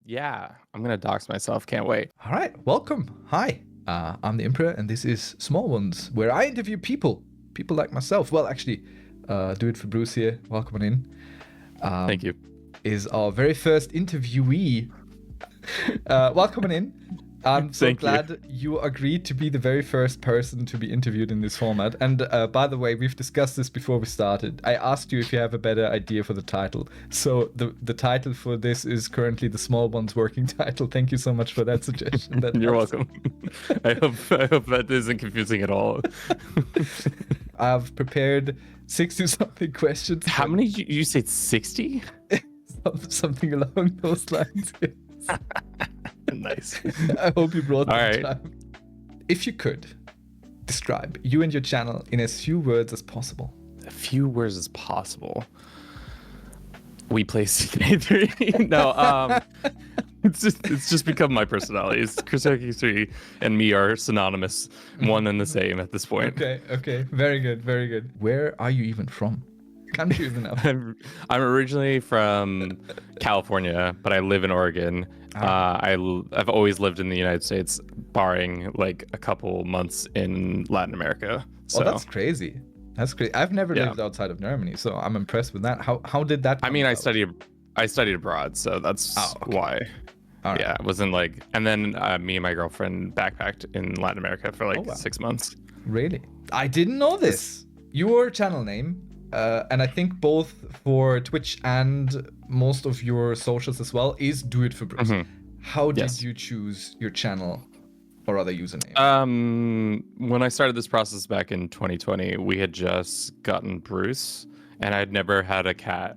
Yeah, I'm gonna dox myself. Can't wait. All right, welcome. Hi, I'm the Imperor, and this is Small Ones, where I interview people like myself. Well, actually, DoItforBruce here, welcome on in. Thank you. Is our very first interviewee. Welcome on in. I'm so glad you agreed to be the very first person to be interviewed in this format. And by the way, we've discussed this before we started. I asked you if you have a better idea for the title. So the title for this is currently the Small Ones working title. Thank you so much for that suggestion. You're welcome. I hope that isn't confusing at all. I've prepared 60-something questions. How many? You said 60? Something along those lines. Nice. I hope you brought that time. If you could describe you and your channel in as few words as possible. A few words as possible. We play CK3. No, it's just become my personality. It's Crusader Kings 3 and me are synonymous, one and the same at this point. Okay. Very good. Where are you even from? Country is enough. I'm originally from California, but I live in Oregon. I've always lived in the United States, barring like a couple months in Latin America. So. Oh, that's crazy. That's great. I've never lived outside of Germany, so I'm impressed with that. How did that come I about? studied abroad, so that's why. Right. Yeah, it wasn't like, and then me and my girlfriend backpacked in Latin America for like 6 months. Really? I didn't know this. Your channel name, and I think both for Twitch and most of your socials as well, is DoItforBruce. Mm-hmm. How did you choose your channel or other username? When I started this process back in 2020, we had just gotten Bruce, and I'd never had a cat,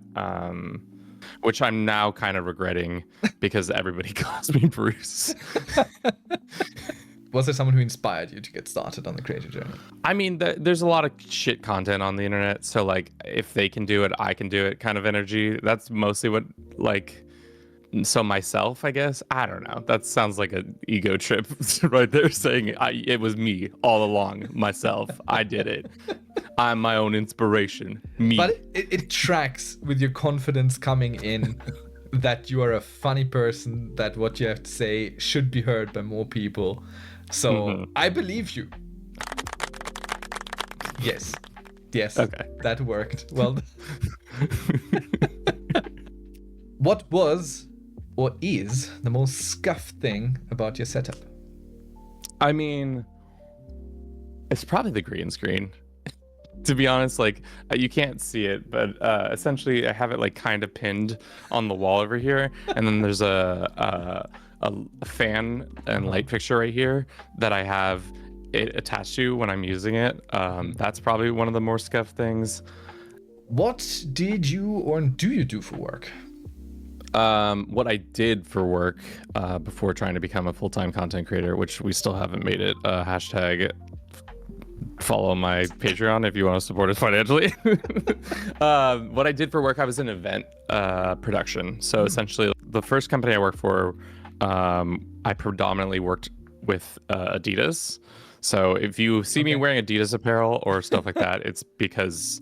which I'm now kind of regretting because everybody calls me Bruce. Was there someone who inspired you to get started on the creator journey? I mean, there's a lot of shit content on the internet, so like if they can do it, I can do it kind of energy. That's mostly what like. So myself, I guess. I don't know. That sounds like an ego trip right there, saying it was me all along, myself. I did it. I'm my own inspiration. Me. But it tracks with your confidence coming in that you are a funny person, that what you have to say should be heard by more people. So I believe you. Yes. Okay. That worked. Well. What was or is the most scuffed thing about your setup? I mean, it's probably the green screen. To be honest, like you can't see it, but essentially I have it like kind of pinned on the wall over here, and then there's a fan and light fixture right here that I have it attached to when I'm using it. That's probably one of the more scuffed things. What did you or do you do for work? What I did for work before trying to become a full-time content creator, which we still haven't made it, hashtag follow my Patreon if you want to support us financially. What I did for work, I was in event production. So essentially the first company I worked for, I predominantly worked with Adidas. So if you see me wearing Adidas apparel or stuff like that, it's because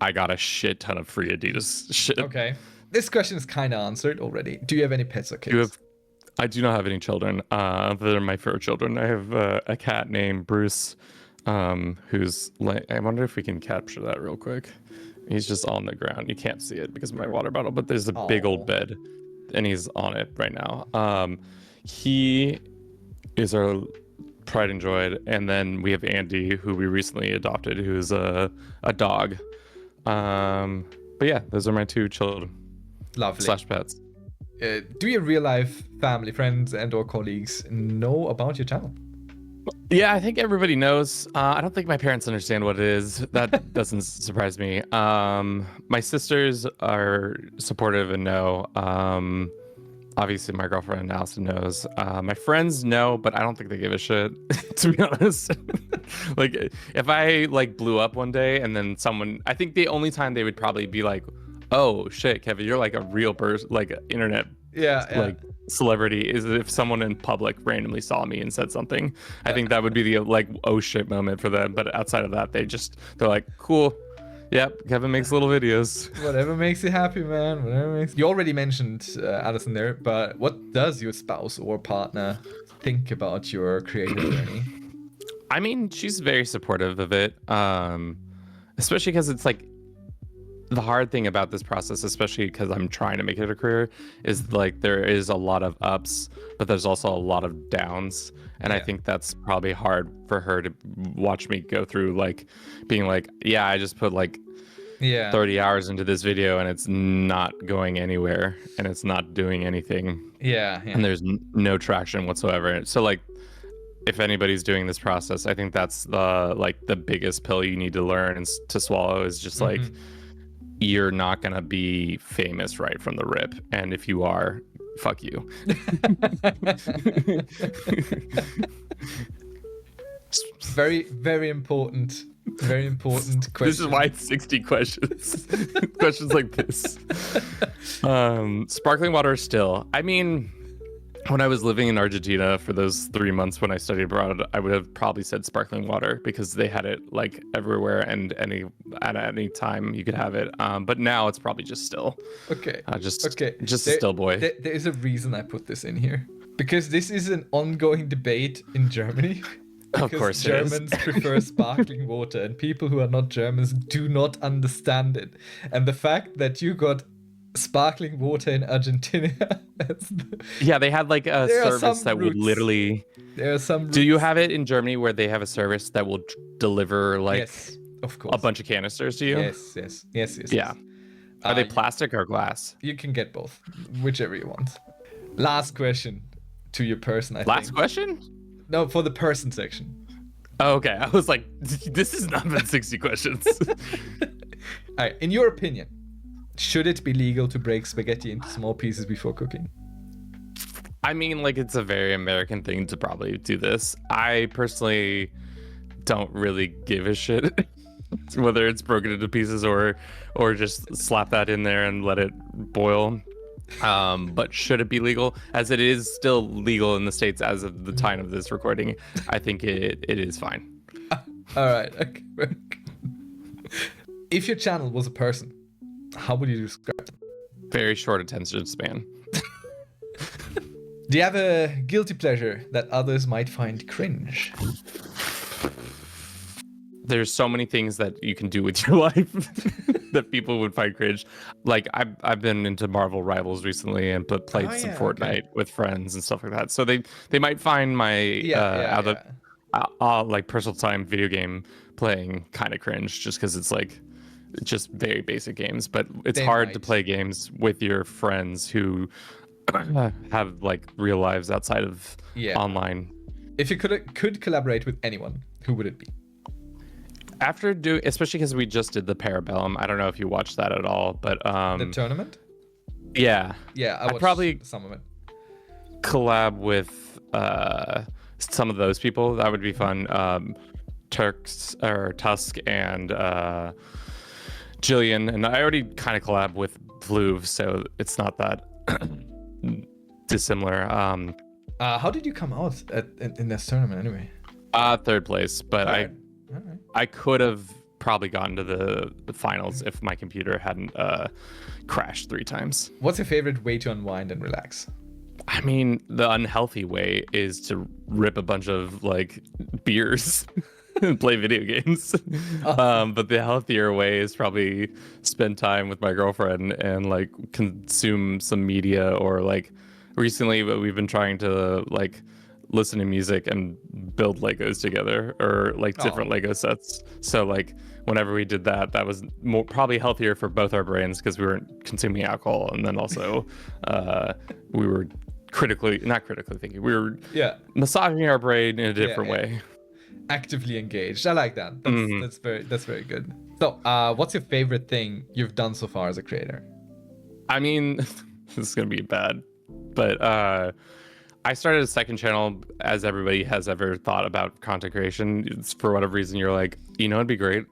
I got a shit ton of free Adidas shit. Okay. This question is kind of answered already. Do you have any pets or kids? I do not have any children. They're my fur children. I have a cat named Bruce, who's like, I wonder if we can capture that real quick. He's just on the ground. You can't see it because of my water bottle, but there's a big old bed and he's on it right now. He is our pride and joy. And then we have Andy, who we recently adopted, who's a dog. But yeah, those are my two children. Lovely. / pets. Do your real life family, friends, and or colleagues know about your channel? Yeah, I think everybody knows. I don't think my parents understand what it is. That doesn't surprise me. My sisters are supportive and know. Obviously, my girlfriend Allison knows. My friends know, but I don't think they give a shit, to be honest. Like, if I like blew up one day and then someone, I think the only time they would probably be like, "Oh shit, Kevin, you're like a real person, like internet, like celebrity," is if someone in public randomly saw me and said something. I think that would be the like oh shit moment for them. But outside of that, they're like, cool, Yep, Kevin makes little videos. Whatever makes you happy, man. Whatever makes. You already mentioned Addison there, but what does your spouse or partner think about your creative journey? I mean, she's very supportive of it, especially because it's like the hard thing about this process, especially because I'm trying to make it a career, is like there is a lot of ups, but there's also a lot of downs. And I think that's probably hard for her to watch me go through, like being like, yeah, I just put like 30 hours into this video and it's not going anywhere and it's not doing anything. And there's no traction whatsoever. So like, if anybody's doing this process, I think that's the biggest pill you need to learn and to swallow is just like, you're not gonna be famous right from the rip, and if you are, fuck you. Very, very important. Very important question. This is why it's 60 questions. Questions like this. Sparkling water still. I mean, when I was living in Argentina for those 3 months when I studied abroad, I would have probably said sparkling water because they had it like everywhere and at any time you could have it. But now it's probably just still. Okay. Just a still boy. There is a reason I put this in here because this is an ongoing debate in Germany. Of course, Germans prefer sparkling water, and people who are not Germans do not understand it. And the fact that you got sparkling water in Argentina. Yeah, they had like a service that would literally. There are some. Do you have it in Germany where they have a service that will deliver like yes, of course. A bunch of canisters to you? Yes. Yeah. Are they plastic or glass? You can get both, whichever you want. Last question to your person, I think. Last question? No, for the person section. Oh, okay. I was like, this has not been 60 questions. All right. In your opinion, should it be legal to break spaghetti into small pieces before cooking? I mean, like, it's a very American thing to probably do this. I personally don't really give a shit whether it's broken into pieces or just slap that in there and let it boil. But should it be legal? As it is still legal in the States as of the time of this recording, I think it is fine. All right. Okay. If your channel was a person, how would you describe them? Very short attention span. Do you have a guilty pleasure that others might find cringe? There's so many things that you can do with your life that people would find cringe. Like I've been into Marvel Rivals recently and played some Fortnite with friends and stuff like that. So they might find my like personal time video game playing kind of cringe just because it's like just very basic games. But it's hard to play games with your friends who have like real lives outside of online. If you could collaborate with anyone, who would it be? After especially because we just did the Parabellum. I don't know if you watched that at all, but the tournament. Yeah, I'd probably some of it. Collab with some of those people. That would be fun. Tusk and Jillian, and I already kind of collab with DaFloove, so it's not that dissimilar. How did you come out in this tournament anyway? Third place, but I could have probably gotten to the finals if my computer hadn't crashed 3 times. What's your favorite way to unwind and relax? I mean, the unhealthy way is to rip a bunch of like beers and play video games. But the healthier way is probably spend time with my girlfriend and like consume some media, or like recently we've been trying to like listen to music and build Legos together, or like different Lego sets. So like whenever we did that, that was probably healthier for both our brains because we weren't consuming alcohol, and then also we were not critically thinking, we were massaging our brain in a different way. Actively engaged. I like that. That's very good. So what's your favorite thing you've done so far as a creator? I mean, this is gonna be bad, but I started a second channel, as everybody has ever thought about content creation. It's for whatever reason you're like, it'd be great,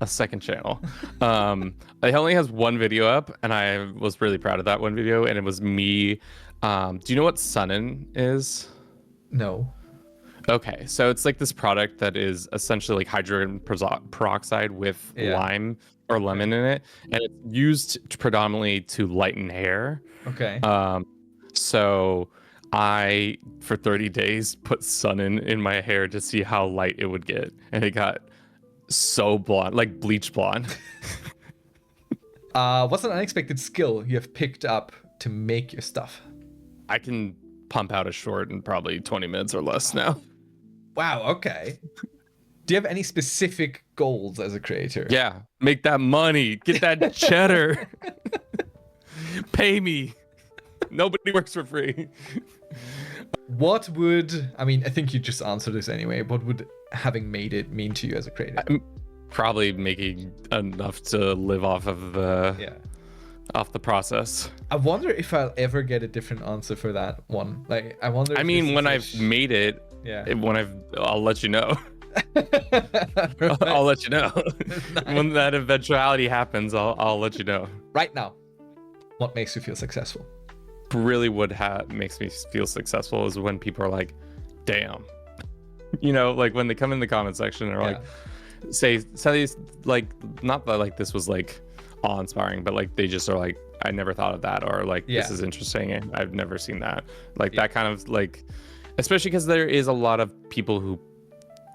a second channel. It only has one video up, and I was really proud of that one video, and it was me. Do you know what Sunin is? No. Okay, so it's like this product that is essentially like hydrogen peroxide with lime or lemon in it, and it's used predominantly to lighten hair. Okay. So I, for 30 days, put sun in my hair to see how light it would get, and it got so blonde, like bleach blonde. What's an unexpected skill you have picked up to make your stuff? I can pump out a short in probably 20 minutes or less now. Wow, okay. Do you have any specific goals as a creator? Yeah, make that money, get that cheddar, pay me. Nobody works for free. What would, I mean, I think you just answered this anyway. What would having made it mean to you as a creator? I'm probably making enough to live off of off the process. I wonder if I'll ever get a different answer for that one. Like, I wonder. I mean, when I've made it, I'll let you know. Right. I'll let you know. Nice. When that eventuality happens, I'll let you know. Right now, what makes you feel successful? Really, what makes me feel successful is when people are like, "Damn," you know, like when they come in the comment section and are like, say like, not that like this was like awe-inspiring, but like they just are like, I never thought of that, or like this is interesting and I've never seen that, like that kind of like, especially because there is a lot of people who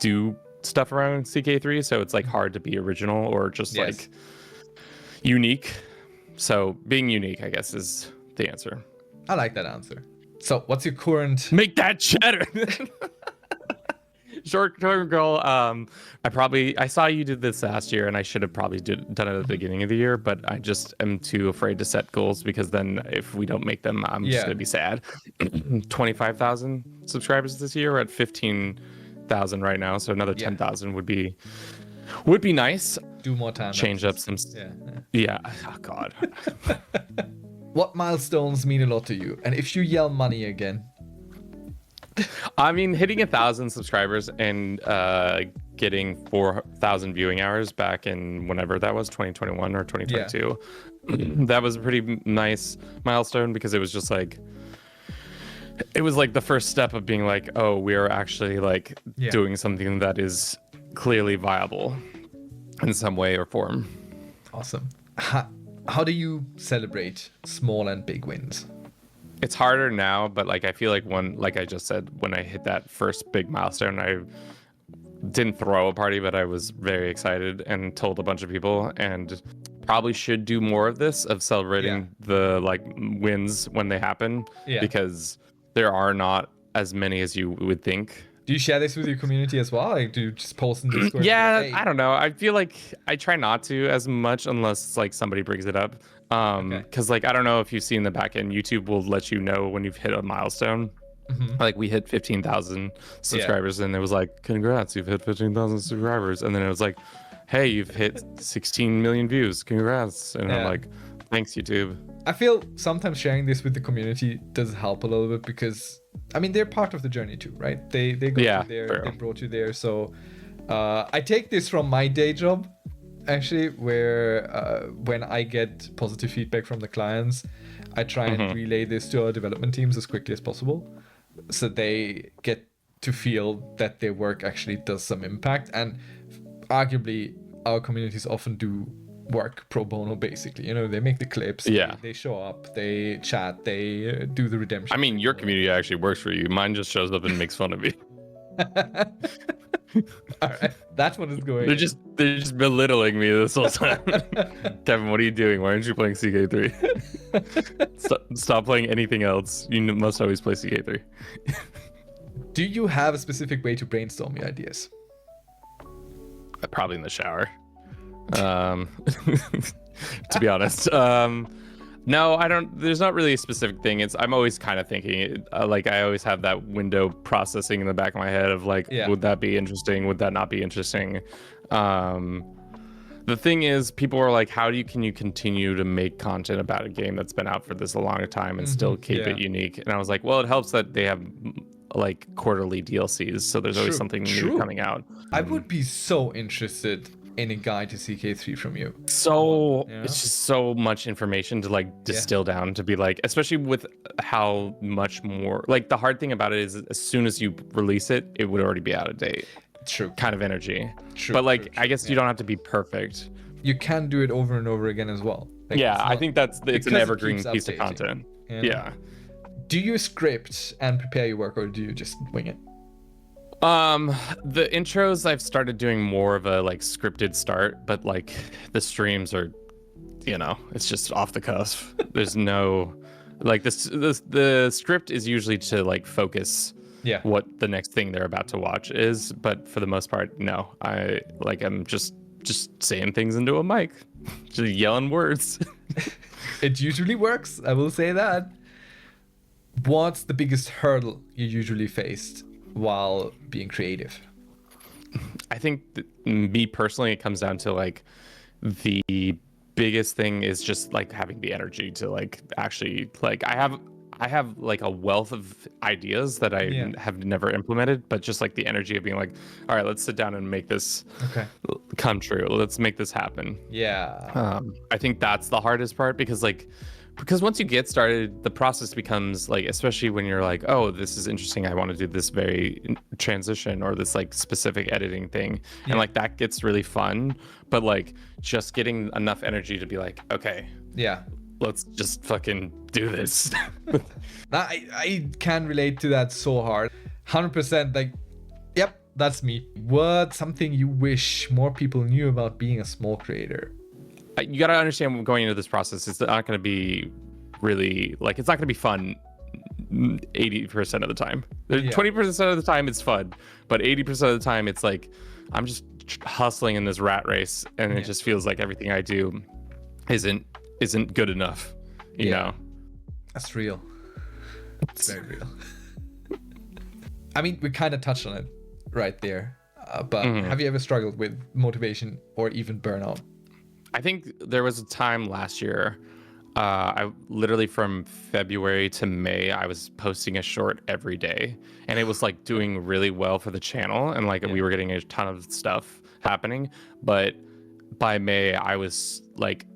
do stuff around CK3, so it's like hard to be original or just like unique. So being unique, I guess, is the answer. I like that answer. So what's your current... Make that cheddar. Short-term goal. I saw you did this last year, and I should have probably done it at the beginning of the year, but I just am too afraid to set goals because then if we don't make them, I'm just gonna be sad. 25,000 subscribers this year. We're at 15,000 right now, so another 10,000 would be nice. Do more time. Change up some. Yeah. Oh God. What milestones mean a lot to you? And if you yell money again. I mean, hitting 1,000 subscribers and getting 4,000 viewing hours back in whenever that was, 2021 or 2022. That was a pretty nice milestone because it was just like, it was like the first step of being like, oh, we're actually like doing something that is clearly viable in some way or form. Awesome. How do you celebrate small and big wins? It's harder now, but like I feel like like I just said, when I hit that first big milestone, I didn't throw a party, but I was very excited and told a bunch of people, and probably should do more of this, of celebrating the like wins when they happen, because there are not as many as you would think. Do you share this with your community as well? Like, do you just post in Discord? Yeah, like, hey? I don't know. I feel like I try not to as much unless like somebody brings it up. Because like, I don't know if you've seen the back end, YouTube will let you know when you've hit a milestone. Like we hit 15,000 subscribers and it was like, congrats, you've hit 15,000 subscribers. And then it was like, hey, you've hit 16 million views. Congrats. And I'm like, thanks, YouTube. I feel sometimes sharing this with the community does help a little bit because, I mean, they're part of the journey too, right? They got you there, they brought you there. So I take this from my day job, actually, where when I get positive feedback from the clients, I try and relay this to our development teams as quickly as possible, so they get to feel that their work actually does some impact. And arguably, our communities often do work pro bono, basically. You know, they make the clips, they show up, they chat, they do the redemption. I mean, your community actually works for you. Mine just shows up and makes fun of me. All right, that's what is going. They're just belittling me this whole time. Kevin, what are you doing? Why aren't you playing CK3? Stop playing anything else. You must always play CK3. Do you have a specific way to brainstorm your ideas? Probably in the shower. To be honest. No, I don't. There's not really a specific thing. I'm always kind of thinking, like I always have that window processing in the back of my head of like, would that be interesting? Would that not be interesting? The thing is, people are like, can you continue to make content about a game that's been out for this a long time and still keep it unique? And I was like, well, it helps that they have like quarterly DLCs, so there's always something new coming out. I would be so interested in a guide to CK3 from you. So it's just so much information to like distill down to be like, especially with how much more, like the hard thing about it is as soon as you release it, it would already be out of date. True. Kind of energy. True. But like, I guess you don't have to be perfect you can do it over and over again as well. Like, yeah, it's I not- think it's an because it evergreen keeps piece of updating, content. you know? Yeah. Do you script and prepare your work, or do you just wing it? The intros I've started doing more of a like scripted start, but like the streams are, it's just off the cuff. There's no like the script is usually to like focus what the next thing they're about to watch is, but for the most part, no. I'm just saying things into a mic, just yelling words. It usually works, I will say that. What's the biggest hurdle you usually faced while being creative? I think me personally, it comes down to like the biggest thing is just like having the energy to like actually like I have like a wealth of ideas that I have never implemented, but just like the energy of being like, all right, let's sit down and make this come true. Let's make this happen. Yeah. I think that's the hardest part because once you get started, the process becomes like, especially when you're like, oh, this is interesting. I want to do this very transition or this like specific editing thing. And like that gets really fun. But like just getting enough energy to be like, okay, let's just fucking do this. I can relate to that so hard. 100%. Like, yep, that's me. What's something you wish more people knew about being a small creator? You got to understand going into this process, it's not going to be really like, it's not going to be fun 80% of the time. 20% of the time it's fun, but 80% of the time it's like, I'm just hustling in this rat race and it just feels like everything I do isn't good enough, you know? That's real. It's very real. I mean, we kind of touched on it right there, but have you ever struggled with motivation or even burnout? I think there was a time last year, I literally from February to May, I was posting a short every day, and it was like doing really well for the channel, and like we were getting a ton of stuff happening. But by May, I was like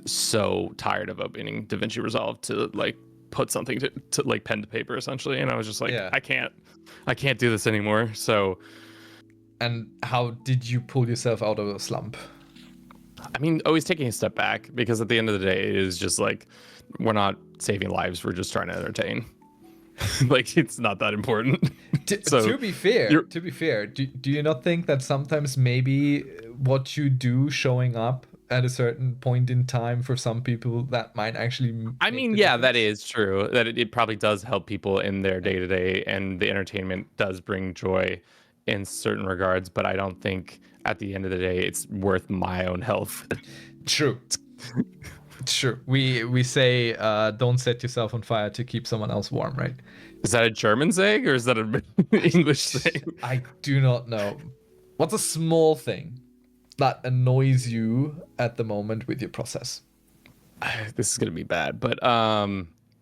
so tired of opening DaVinci Resolve to like put something to like pen to paper essentially, and I was just like, I can't do this anymore. So, and how did you pull yourself out of a slump? I mean, always taking a step back, because at the end of the day, it is just like, we're not saving lives, we're just trying to entertain. Like, it's not that important. To be fair, do you not think that sometimes maybe what you do showing up at a certain point in time for some people that might actually that is true, that it probably does help people in their day-to-day, and the entertainment does bring joy in certain regards, but I don't think at the end of the day it's worth my own health. True. We say don't set yourself on fire to keep someone else warm, right? Is that a German saying or is that an English saying? I do not know. What's a small thing that annoys you at the moment with your process? This is gonna be bad, but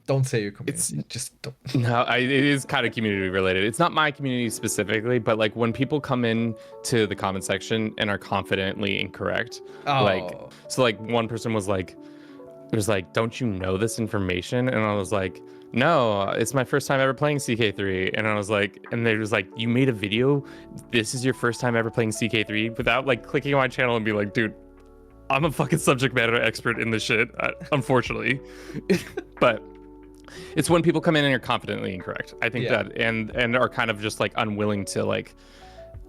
don't say your community. Just don't. No, it is kind of community related. It's not my community specifically, but like when people come in to the comment section and are confidently incorrect, like one person was like, don't you know this information? And I was like, no, it's my first time ever playing CK3. And I was like, and they was like, you made a video, this is your first time ever playing CK3, without like clicking on my channel and be like, dude, I'm a fucking subject matter expert in this shit, unfortunately. But it's when people come in and are confidently incorrect. I think that and are kind of just like unwilling to like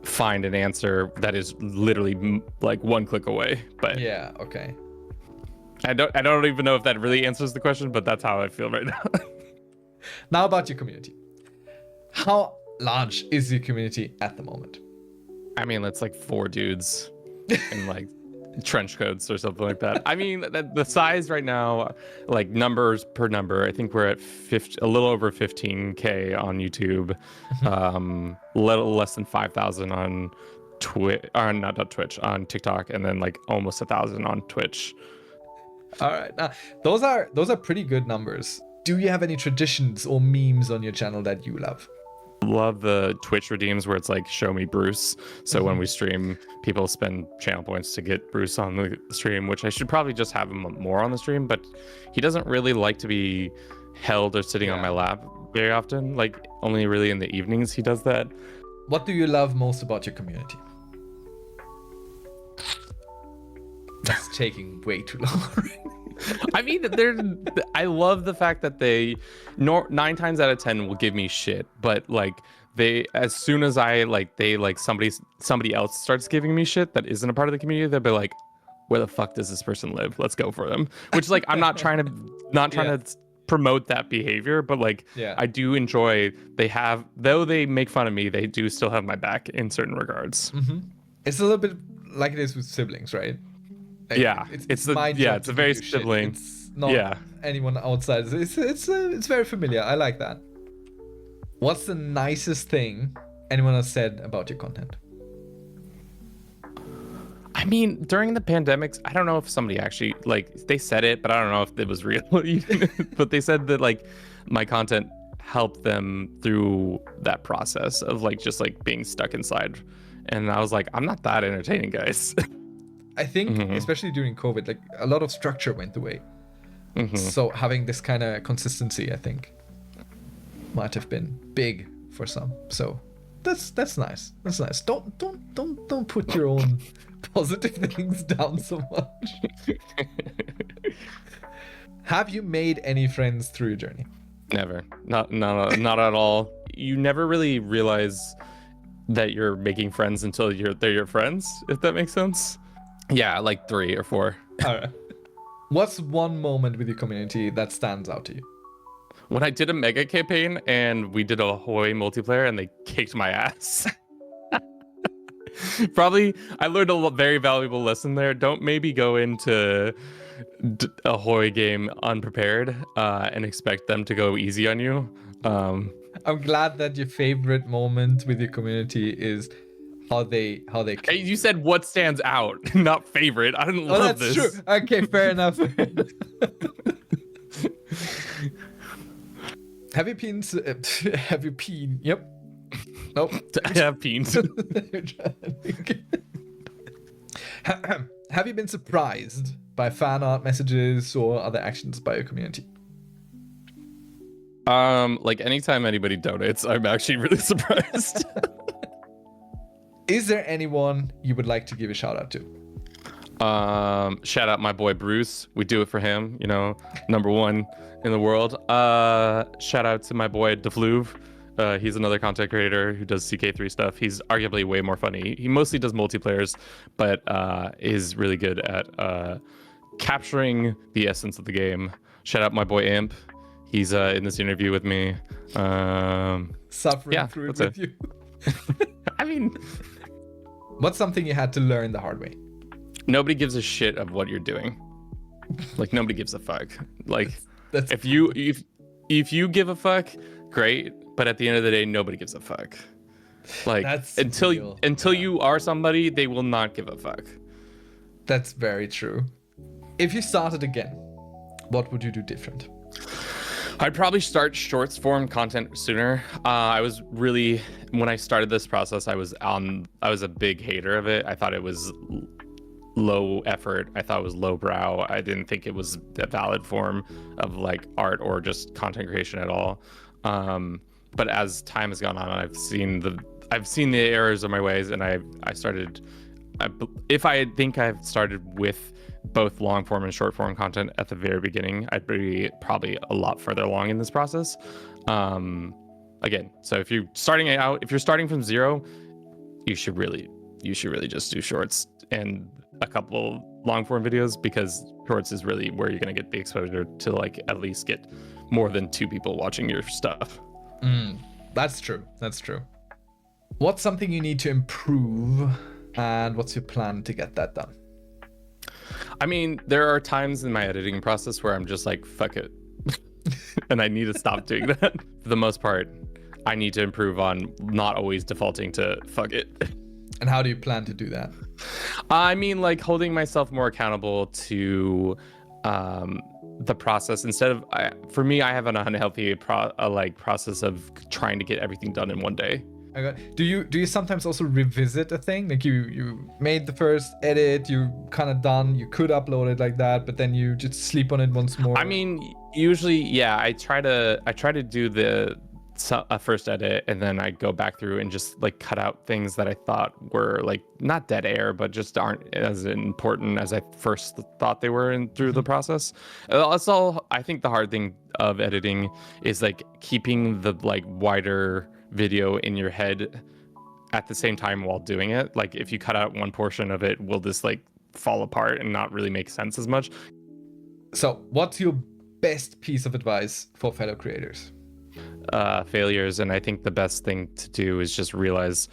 find an answer that is literally like one click away. But okay. I don't even know if that really answers the question, but that's how I feel right now. Now about your community. How large is your community at the moment? I mean, it's like 4 dudes in like trench coats or something like that. I mean, the size right now, like numbers per number, I think we're at a little over 15K on YouTube, little less than 5,000 on Twitch, or not Twitch, on TikTok, and then like almost 1,000 on Twitch. All right, now those are pretty good numbers. Do you have any traditions or memes on your channel that you love? Love the Twitch redeems where it's like show me Bruce. So when we stream, people spend channel points to get Bruce on the stream, which I should probably just have him more on the stream, but he doesn't really like to be held or sitting on my lap very often. Like only really in the evenings he does that. What do you love most about your community? That's taking way too long. I mean, I love the fact that they 9 times out of 10 will give me shit, but like as soon as somebody else starts giving me shit that isn't a part of the community, they'll be like, where the fuck does this person live? Let's go for them. Which like I'm not trying to promote that behavior, but like I do enjoy though they make fun of me, they do still have my back in certain regards. It's a little bit like it is with siblings, right? Like, it's a very sibling. It's not anyone outside. It's very familiar. I like that. What's the nicest thing anyone has said about your content? I mean, during the pandemics, I don't know if somebody actually like they said it, but I don't know if it was real. But they said that like my content helped them through that process of like just like being stuck inside. And I was like, I'm not that entertaining, guys. I think, especially during COVID, like a lot of structure went away. So having this kind of consistency, I think, might have been big for some. So that's nice. That's nice. Don't put your own positive things down so much. Have you made any friends through your journey? Never. Not at all. You never really realize that you're making friends until they're your friends, if that makes sense. Yeah, like 3 or 4. All right. What's one moment with your community that stands out to you? When I did a mega campaign and we did a Ahoy multiplayer and they kicked my ass. Probably, I learned a very valuable lesson there. Don't maybe go into a Ahoy game unprepared and expect them to go easy on you. I'm glad that your favorite moment with your community is how they Hey, you said what stands out, not favorite. I didn't love this. That's true. Okay, fair enough. Have you peed? Yep. Nope. I have peed. Have you been surprised by fan art messages or other actions by your community? Like anytime anybody donates, I'm actually really surprised. Is there anyone you would like to give a shout out to? Shout out my boy Bruce. We do it for him, you know, #1 in the world. Shout out to my boy DaFloove. He's another content creator who does CK3 stuff. He's arguably way more funny. He mostly does multiplayers, but is really good at capturing the essence of the game. Shout out my boy Imp. He's in this interview with me. Suffering through it with you. I mean, what's something you had to learn the hard way? Nobody gives a shit of what you're doing. Like nobody gives a fuck. Like that's if you give a fuck, great. But at the end of the day, nobody gives a fuck. Like that's until you are somebody, they will not give a fuck. That's very true. If you started again, what would you do different? I'd probably start shorts form content sooner. When I started this process, I was a big hater of it. I thought it was low effort. I thought it was low brow. I didn't think it was a valid form of like art or just content creation at all. But as time has gone on, I've seen the errors of my ways, and I've started with both long form and short form content at the very beginning, I'd be probably a lot further along in this process. Again, so if you're starting from 0, you should really just do shorts and a couple long form videos, because shorts is really where you're going to get the exposure to like at least get more than 2 people watching your stuff. That's true. What's something you need to improve, and what's your plan to get that done? I mean, there are times in my editing process where I'm just like, fuck it. And I need to stop doing that. For the most part, I need to improve on not always defaulting to fuck it. And how do you plan to do that? I mean, like holding myself more accountable to the process instead of, for me, I have an unhealthy process of trying to get everything done in one day. Do you sometimes also revisit a thing? Like you made the first edit, you kind of done, you could upload it like that, but then you just sleep on it once more? I mean, usually, yeah, I try to do the a first edit, and then I go back through and just like cut out things that I thought were like not dead air, but just aren't as important as I first thought they were through the process. That's all. I think the hard thing of editing is like keeping the like wider video in your head at the same time while doing it. Like if you cut out one portion of it, will this like fall apart and not really make sense as much. So what's your best piece of advice for fellow creators? Failures, and I think the best thing to do is just realize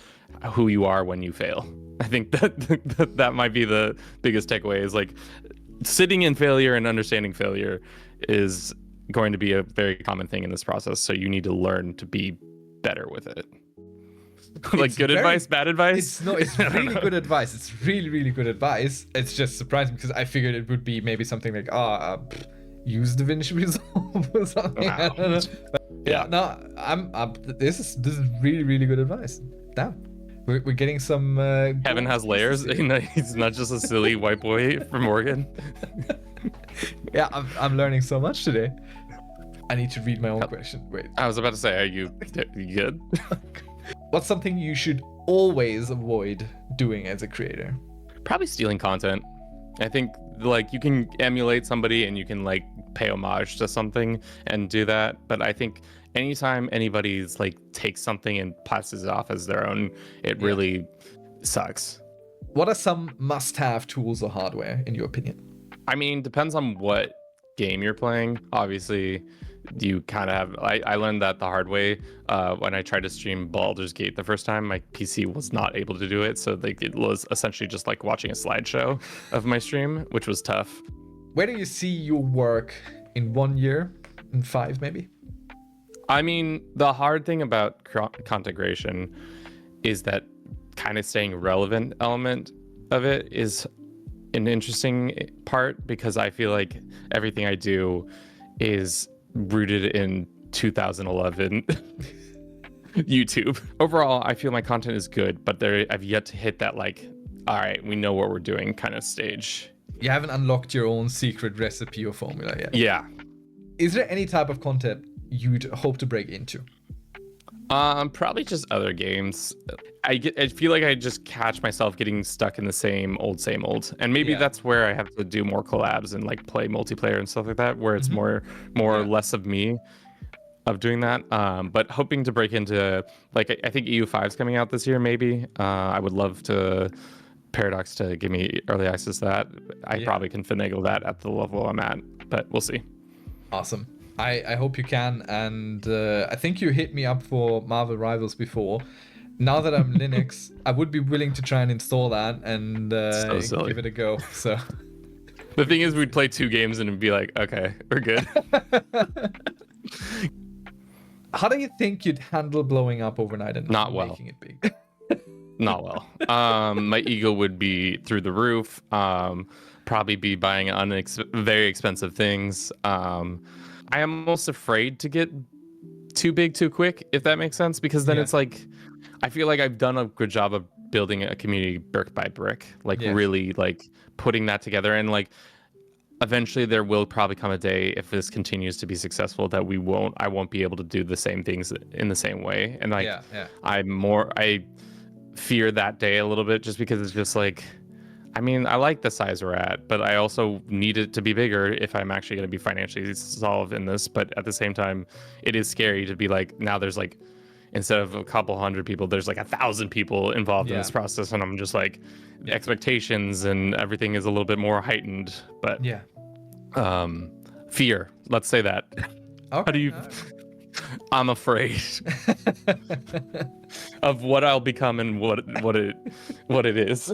who you are when you fail. I think that might be the biggest takeaway, is like sitting in failure and understanding failure is going to be a very common thing in this process, so you need to learn to be better with it. Like good advice, bad advice? It's really good advice. It's really, really good advice. It's just surprising because I figured it would be maybe something like, use DaVinci Resolve or something. Wow. I don't know. But yeah, no, this is really, really good advice. Damn. We're getting some Kevin has layers. He's not just a silly white boy from Oregon. Yeah, I'm learning so much today. I need to read my own question. Wait. I was about to say, are you good? What's something you should always avoid doing as a creator? Probably stealing content. I think like you can emulate somebody and you can like pay homage to something and do that, but I think anytime anybody's like takes something and passes it off as their own, it really sucks. What are some must-have tools or hardware in your opinion? I mean, depends on what game you're playing. Obviously, you kind of have. I learned that the hard way when I tried to stream Baldur's Gate the first time. My PC was not able to do it, so like it was essentially just like watching a slideshow of my stream, which was tough. Where do you see your work in 1 year, in 5 maybe? I mean, the hard thing about content creation is that kind of staying relevant element of it is an interesting part, because I feel like everything I do is rooted in 2011 YouTube. Overall, I feel my content is good, but I've yet to hit that like, all right, we know what we're doing kind of stage. You haven't unlocked your own secret recipe or formula yet. Yeah. Is there any type of content you'd hope to break into? Probably just other games. I feel like I just catch myself getting stuck in the same old, and maybe that's where I have to do more collabs and like play multiplayer and stuff like that, where it's more or less of me of doing that. But hoping to break into like I think EU5 is coming out this year. Maybe I would love to Paradox to give me early access to that. I probably can finagle that at the level I'm at, but we'll see. Awesome. I hope you can, and I think you hit me up for Marvel Rivals before. Now that I'm Linux, I would be willing to try and install that and give it a go. So the thing is, we'd play 2 games and it'd be like, okay, we're good. How do you think you'd handle blowing up overnight and not making it big? Not well. My ego would be through the roof. Probably be buying very expensive things. I am most afraid to get too big too quick, if that makes sense, because then it's like, I feel like I've done a good job of building a community brick by brick, like really like putting that together. And like, eventually there will probably come a day, if this continues to be successful, that I won't be able to do the same things in the same way. And like, I fear that day a little bit, just because it's just like, I mean, I like the size we're at, but I also need it to be bigger if I'm actually going to be financially solved in this. But at the same time, it is scary to be like, now there's like, instead of a couple hundred people, there's like 1,000 people involved in this process. And I'm just like, expectations and everything is a little bit more heightened. But fear, let's say that. Okay. How do you... I'm afraid of what I'll become and what it is.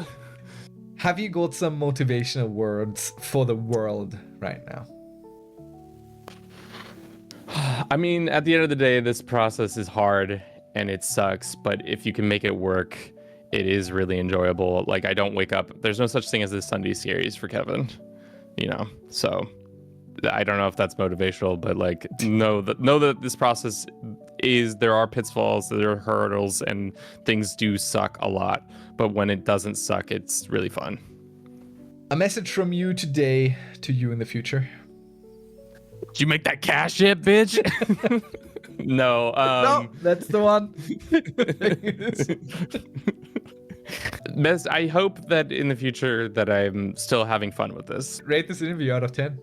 Have you got some motivational words for the world right now? I mean, at the end of the day, this process is hard and it sucks, but if you can make it work, it is really enjoyable. Like, I don't wake up, there's no such thing as a Sunday series for Kevin, you know? So I don't know if that's motivational, but like, know that this process there are pitfalls, there are hurdles, and things do suck a lot. But when it doesn't suck, it's really fun. A message from you today to you in the future. Did you make that cash yet, bitch? No. No, that's the one. I hope that in the future that I'm still having fun with this. Rate this interview out of 10.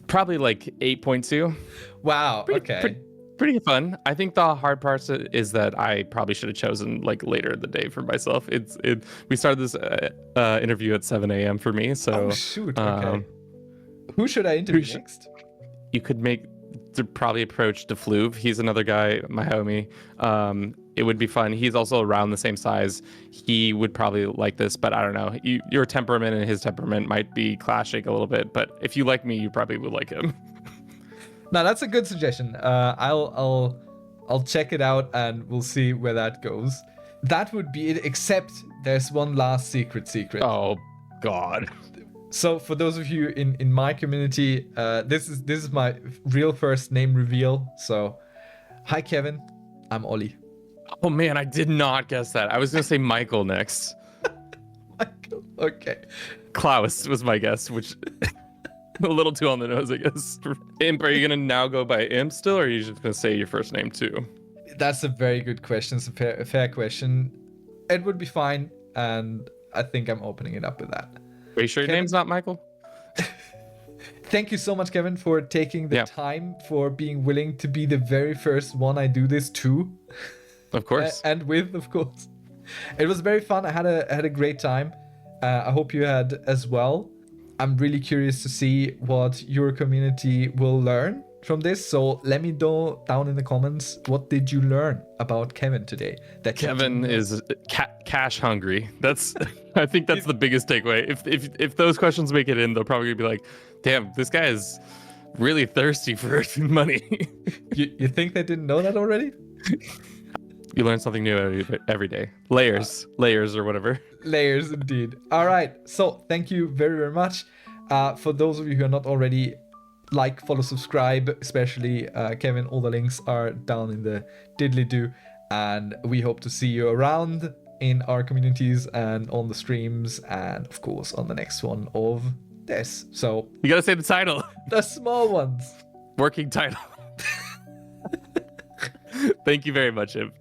Probably like 8.2. Wow. Okay. Pretty fun. I think the hard part is that I probably should have chosen like later in the day for myself. We started this interview at 7 a.m. for me, so. Oh shoot. Okay. Who should I interview next? You could probably approach DaFloove. He's another guy, my homie. It would be fun. He's also around the same size. He would probably like this, but I don't know. Your temperament and his temperament might be clashing a little bit. But if you like me, you probably would like him. No, that's a good suggestion. I'll check it out and we'll see where that goes. That would be it, except there's one last secret. Oh God. So for those of you in my community, this is my real first name reveal. So, hi Kevin, I'm Ollie. Oh man, I did not guess that. I was gonna say Michael next. Michael, okay. Klaus was my guess, which a little too on the nose, I guess. Imp, are you gonna now go by Imp still, or are you just gonna say your first name too? That's a very good question. It's a fair question. It would be fine, and I think I'm opening it up with that. Are you sure your name's not Michael? Thank you so much, Kevin, for taking the time, for being willing to be the very first one I do this to. Of course. And with, of course. It was very fun. I had a great time. I hope you had as well. I'm really curious to see what your community will learn from this. So let me know down in the comments, what did you learn about Kevin today? That Kevin is cash hungry. I think that's the biggest takeaway. If those questions make it in, they'll probably be like, damn, this guy is really thirsty for money. You think they didn't know that already? You learn something new every day. Layers or whatever. Layers indeed. All right. So thank you very, very much. For those of you who are not already, like, follow, subscribe, especially Kevin. All the links are down in the diddly-do. And we hope to see you around in our communities and on the streams. And of course, on the next one of this. So you got to say the title. The small ones. Working title. Thank you very much, Imp.